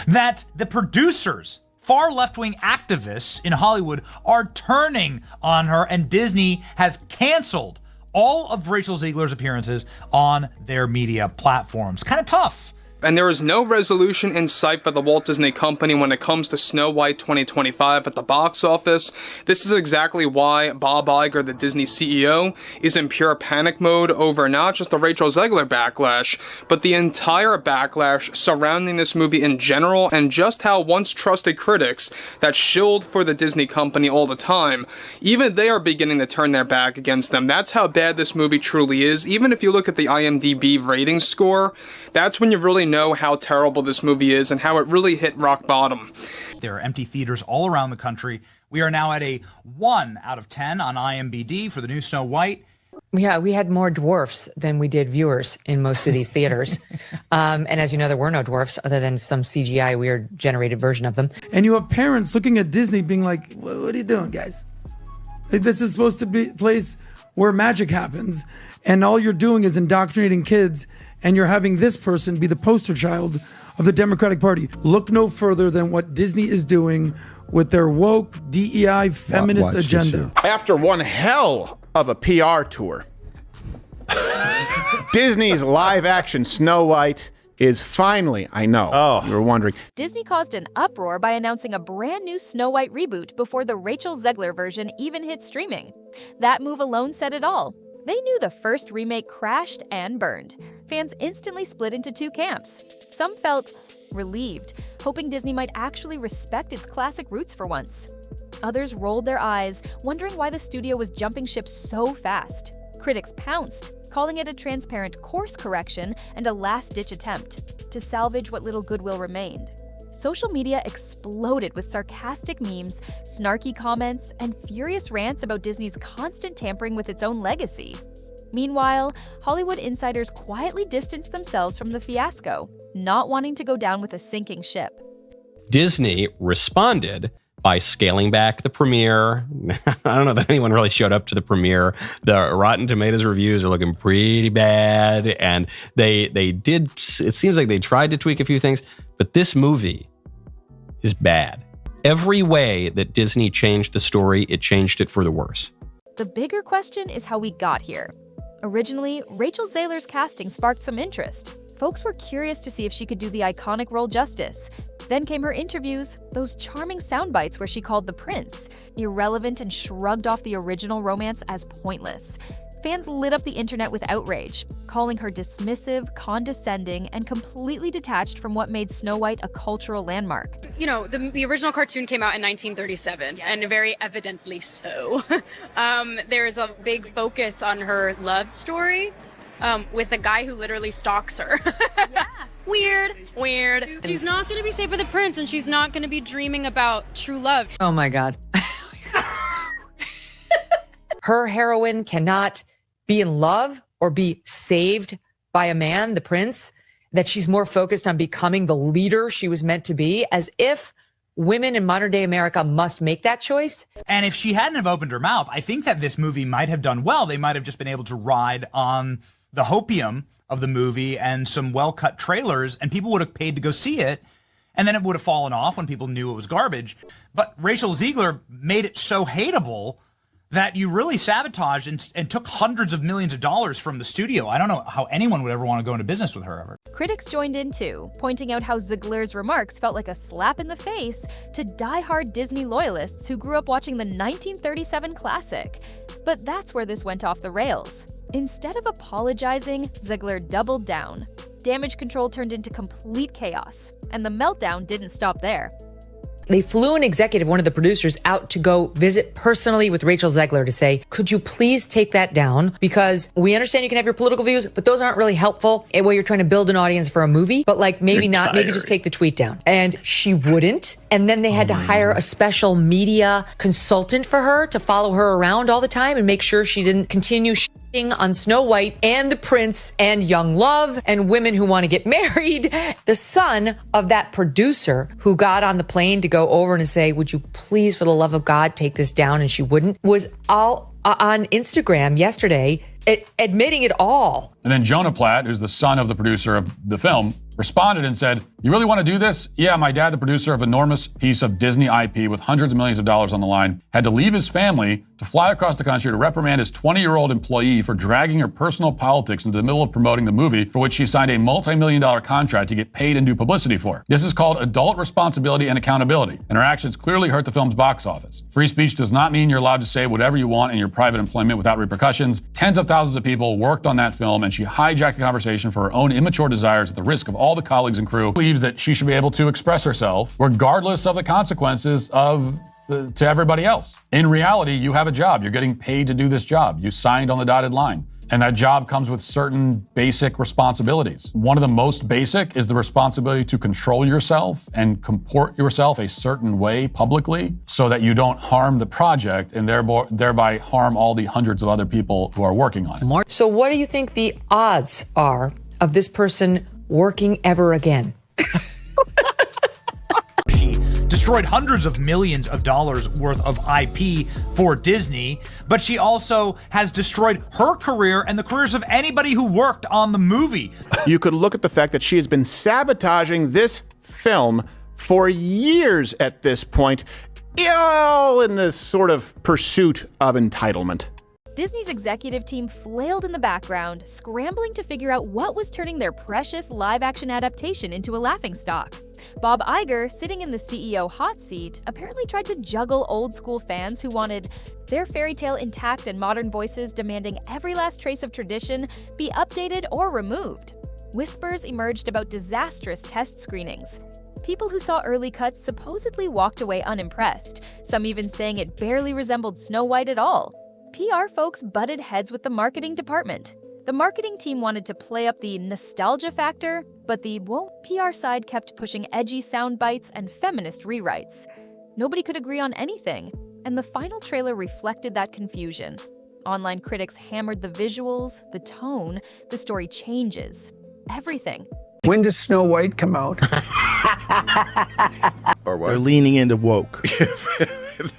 that the producers, far left-wing activists in Hollywood, are turning on her, and Disney has canceled all of Rachel Zegler's appearances on their media platforms. Kind of tough. And there is no resolution in sight for the Walt Disney Company when it comes to Snow White 2025 at the box office. This is exactly why Bob Iger, the Disney CEO, is in pure panic mode over not just the Rachel Zegler backlash, but the entire backlash surrounding this movie in general, and just how once trusted critics that shilled for the Disney Company all the time, even they are beginning to turn their back against them. That's how bad this movie truly is. Even if you look at the IMDb rating score, that's when you really know how terrible this movie is and how it really hit rock bottom. There are empty theaters all around the country. We are now at a 1 out of 10 on IMDb for the new Snow White. Yeah, we had more dwarfs than we did viewers in most of these theaters. And as you know, there were no dwarfs other than some CGI weird generated version of them. And you have parents looking at Disney being like, what are you doing, guys? Like, this is supposed to be a place where magic happens, and all you're doing is indoctrinating kids, and you're having this person be the poster child of the Democratic Party. Look no further than what Disney is doing with their woke, DEI, feminist agenda. After one hell of a PR tour, Disney's live-action Snow White is finally, I know, you were wondering. Disney caused an uproar by announcing a brand new Snow White reboot before the Rachel Zegler version even hit streaming. That move alone said it all. They knew the first remake crashed and burned. Fans instantly split into two camps. Some felt relieved, hoping Disney might actually respect its classic roots for once. Others rolled their eyes, wondering why the studio was jumping ship so fast. Critics pounced, calling it a transparent course correction and a last-ditch attempt to salvage what little goodwill remained. Social media exploded with sarcastic memes, snarky comments, and furious rants about Disney's constant tampering with its own legacy. Meanwhile, Hollywood insiders quietly distanced themselves from the fiasco, not wanting to go down with a sinking ship. Disney responded by scaling back the premiere. I don't know that anyone really showed up to the premiere. The Rotten Tomatoes reviews are looking pretty bad, and they did, it seems like they tried to tweak a few things, but this movie is bad. Every way that Disney changed the story, it changed it for the worse. The bigger question is how we got here. Originally, Rachel Zegler's casting sparked some interest. Folks were curious to see if she could do the iconic role justice. Then came her interviews, those charming sound bites where she called the prince irrelevant and shrugged off the original romance as pointless. Fans lit up the internet with outrage, calling her dismissive, condescending, and completely detached from what made Snow White a cultural landmark. You know, the original cartoon came out in 1937, and very evidently so. There's a big focus on her love story with a guy who literally stalks her. Yeah. Weird. She's not going to be safe with the prince, and she's not going to be dreaming about true love. Oh my God. Her heroine cannot be in love or be saved by a man, the prince, that she's more focused on becoming the leader she was meant to be, as if women in modern day America must make that choice. And if she hadn't have opened her mouth, I think that this movie might have done well. They might have just been able to ride on the hopium of the movie and some well-cut trailers, and people would have paid to go see it, and then it would have fallen off when people knew it was garbage. But Rachel Zegler made it so hateable that you really sabotaged and took hundreds of millions of dollars from the studio. I don't know how anyone would ever want to go into business with her ever. Critics joined in too, pointing out how Zgler's remarks felt like a slap in the face to die-hard Disney loyalists who grew up watching the 1937 classic. But that's where this went off the rails. Instead of apologizing, Zgler doubled down. Damage control turned into complete chaos, and the meltdown didn't stop there. They flew an executive, one of the producers, out to go visit personally with Rachel Zegler to say, could you please take that down? Because we understand you can have your political views, but those aren't really helpful while you're trying to build an audience for a movie. But like, maybe not, maybe just take the tweet down. And she wouldn't. And then they had to hire a special media consultant for her to follow her around all the time and make sure she didn't continue on Snow White and the prince and young love and women who want to get married. The son of that producer who got on the plane to go over and say, would you please, for the love of God, take this down? And she wouldn't, was all on Instagram yesterday admitting it all. And then Jonah Platt, who's the son of the producer of the film, responded and said, "You really want to do this? Yeah, my dad, the producer of an enormous piece of Disney IP with hundreds of millions of dollars on the line, had to leave his family to fly across the country to reprimand his 20-year-old employee for dragging her personal politics into the middle of promoting the movie for which she signed a multi-million-dollar contract to get paid and do publicity for. This is called adult responsibility and accountability, and her actions clearly hurt the film's box office. Free speech does not mean you're allowed to say whatever you want in your private employment without repercussions. Tens of thousands of people worked on that film, and she hijacked the conversation for her own immature desires at the risk of all the colleagues and crew. Believes that she should be able to express herself regardless of the consequences to everybody else. In reality, you have a job. You're getting paid to do this job. You signed on the dotted line. And that job comes with certain basic responsibilities. One of the most basic is the responsibility to control yourself and comport yourself a certain way publicly so that you don't harm the project and thereby harm all the hundreds of other people who are working on it. So what do you think the odds are of this person working ever again? Destroyed hundreds of millions of dollars worth of IP for Disney, but she also has destroyed her career and the careers of anybody who worked on the movie. You could look at the fact that she has been sabotaging this film for years at this point, all in this sort of pursuit of entitlement. Disney's executive team flailed in the background, scrambling to figure out what was turning their precious live-action adaptation into a laughingstock. Bob Iger, sitting in the CEO hot seat, apparently tried to juggle old-school fans who wanted their fairy tale intact and modern voices demanding every last trace of tradition be updated or removed. Whispers emerged about disastrous test screenings. People who saw early cuts supposedly walked away unimpressed, some even saying it barely resembled Snow White at all. PR folks butted heads with the marketing department. The marketing team wanted to play up the nostalgia factor, but the PR side kept pushing edgy sound bites and feminist rewrites. Nobody could agree on anything, and the final trailer reflected that confusion. Online critics hammered the visuals, the tone, the story changes, everything. When does Snow White come out? Or what? They're leaning into woke.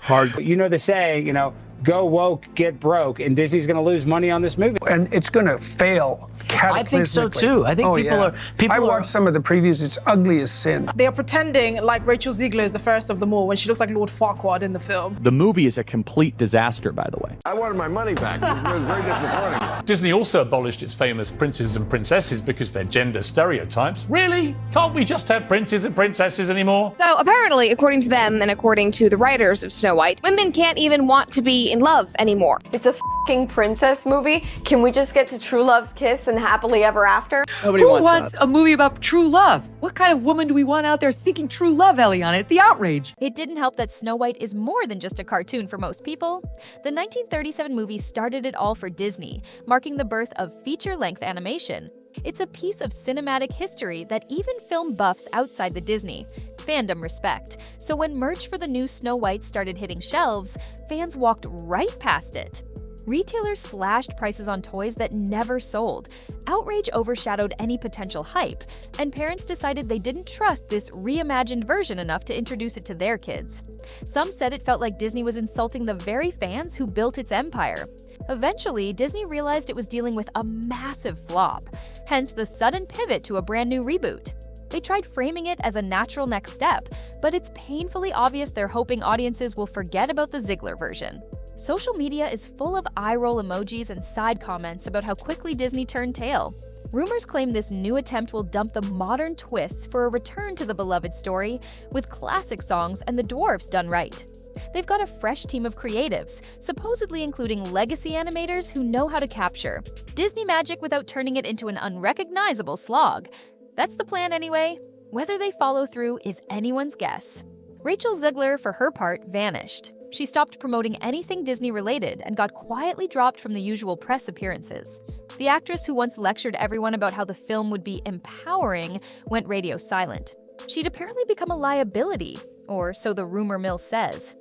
Hard. You know the saying, go woke, get broke, and Disney's going to lose money on this movie. And it's going to fail cataclysmically. I think so too. I think I watched some of the previews. It's ugly as sin. They are pretending like Rachel Zgler is the first of them all when she looks like Lord Farquaad in the film. The movie is a complete disaster, by the way. I wanted my money back. It was very disappointing. Disney also abolished its famous princes and princesses because they're gender stereotypes. Really? Can't we just have princes and princesses anymore? So apparently, according to them and according to the writers of Snow White, women can't even want to be in love anymore. It's a f***ing princess movie. Can we just get to true love's kiss and happily ever after? Who wants a movie about true love? What kind of woman do we want out there seeking true love, Eliana? The outrage. It didn't help that Snow White is more than just a cartoon for most people. The 1937 movie started it all for Disney, marking the birth of feature-length animation. It's a piece of cinematic history that even film buffs outside the Disney fandom respect. So when merch for the new Snow White started hitting shelves, fans walked right past it. Retailers slashed prices on toys that never sold. Outrage overshadowed any potential hype, and parents decided they didn't trust this reimagined version enough to introduce it to their kids. Some said it felt like Disney was insulting the very fans who built its empire. Eventually, Disney realized it was dealing with a massive flop, hence the sudden pivot to a brand new reboot. They tried framing it as a natural next step, but it's painfully obvious they're hoping audiences will forget about the Zgler version. Social media is full of eye-roll emojis and side comments about how quickly Disney turned tail. Rumors claim this new attempt will dump the modern twists for a return to the beloved story, with classic songs and the dwarfs done right. They've got a fresh team of creatives, supposedly including legacy animators who know how to capture Disney magic without turning it into an unrecognizable slog. That's the plan anyway. Whether they follow through is anyone's guess. Rachel Zgler, for her part, vanished. She stopped promoting anything Disney-related and got quietly dropped from the usual press appearances. The actress who once lectured everyone about how the film would be empowering went radio silent. She'd apparently become a liability, or so the rumor mill says.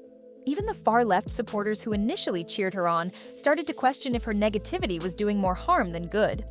Even the far-left supporters who initially cheered her on started to question if her negativity was doing more harm than good.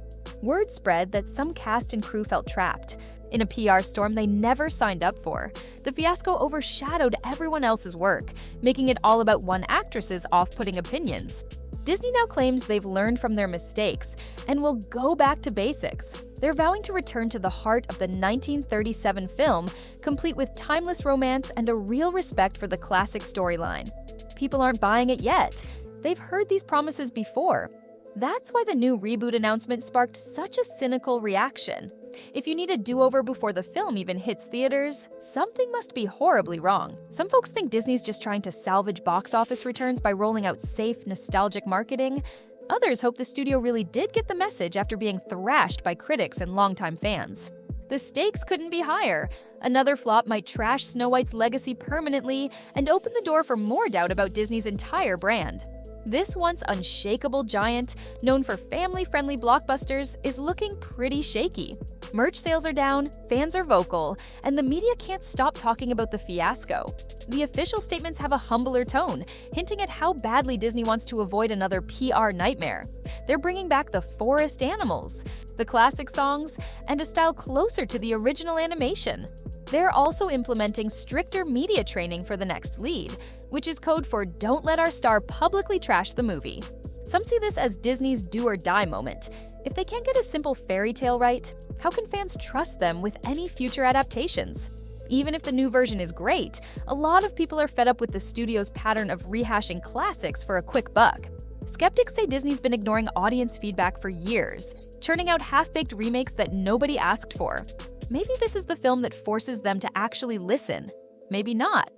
word spread that some cast and crew felt trapped in a PR storm they never signed up for. The fiasco overshadowed everyone else's work, making it all about one actress's off-putting opinions. Disney now claims they've learned from their mistakes and will go back to basics. They're vowing to return to the heart of the 1937 film, complete with timeless romance and a real respect for the classic storyline. People aren't buying it yet. They've heard these promises before. That's why the new reboot announcement sparked such a cynical reaction. If you need a do-over before the film even hits theaters, something must be horribly wrong. Some folks think Disney's just trying to salvage box office returns by rolling out safe, nostalgic marketing. Others hope the studio really did get the message after being thrashed by critics and longtime fans. The stakes couldn't be higher. Another flop might trash Snow White's legacy permanently and open the door for more doubt about Disney's entire brand. This once unshakable giant, known for family-friendly blockbusters, is looking pretty shaky. Merch sales are down, fans are vocal, and the media can't stop talking about the fiasco. The official statements have a humbler tone, hinting at how badly Disney wants to avoid another PR nightmare. They're bringing back the forest animals, the classic songs, and a style closer to the original animation. They're also implementing stricter media training for the next lead, which is code for don't let our star publicly trash the movie. Some see this as Disney's do-or-die moment. If they can't get a simple fairy tale right, how can fans trust them with any future adaptations? Even if the new version is great, a lot of people are fed up with the studio's pattern of rehashing classics for a quick buck. Skeptics say Disney's been ignoring audience feedback for years, churning out half-baked remakes that nobody asked for. Maybe this is the film that forces them to actually listen. Maybe not.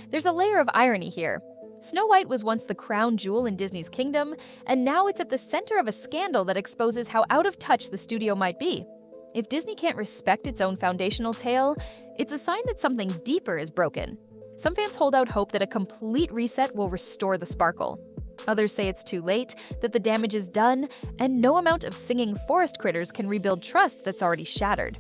There's a layer of irony here. Snow White was once the crown jewel in Disney's kingdom, and now it's at the center of a scandal that exposes how out of touch the studio might be. If Disney can't respect its own foundational tale, it's a sign that something deeper is broken. Some fans hold out hope that a complete reset will restore the sparkle. Others say it's too late, that the damage is done, and no amount of singing forest critters can rebuild trust that's already shattered.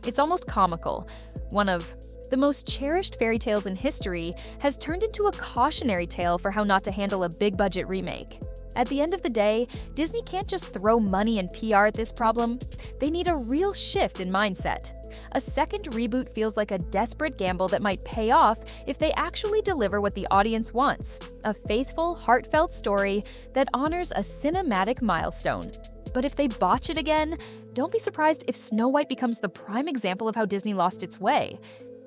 It's almost comical. One of the most cherished fairy tales in history has turned into a cautionary tale for how not to handle a big-budget remake. At the end of the day, Disney can't just throw money and PR at this problem. They need a real shift in mindset. A second reboot feels like a desperate gamble that might pay off if they actually deliver what the audience wants, a faithful, heartfelt story that honors a cinematic milestone. But if they botch it again, don't be surprised if Snow White becomes the prime example of how Disney lost its way.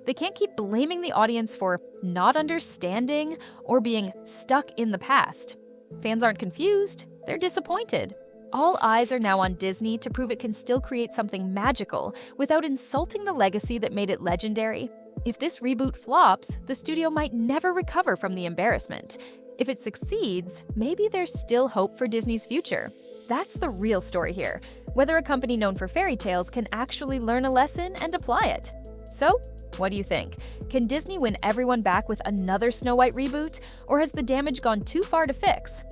They can't keep blaming the audience for not understanding or being stuck in the past. Fans aren't confused, they're disappointed. All eyes are now on Disney to prove it can still create something magical without insulting the legacy that made it legendary. If this reboot flops, the studio might never recover from the embarrassment. If it succeeds, maybe there's still hope for Disney's future. That's the real story here, whether a company known for fairy tales can actually learn a lesson and apply it. So, what do you think? Can Disney win everyone back with another Snow White reboot, or has the damage gone too far to fix?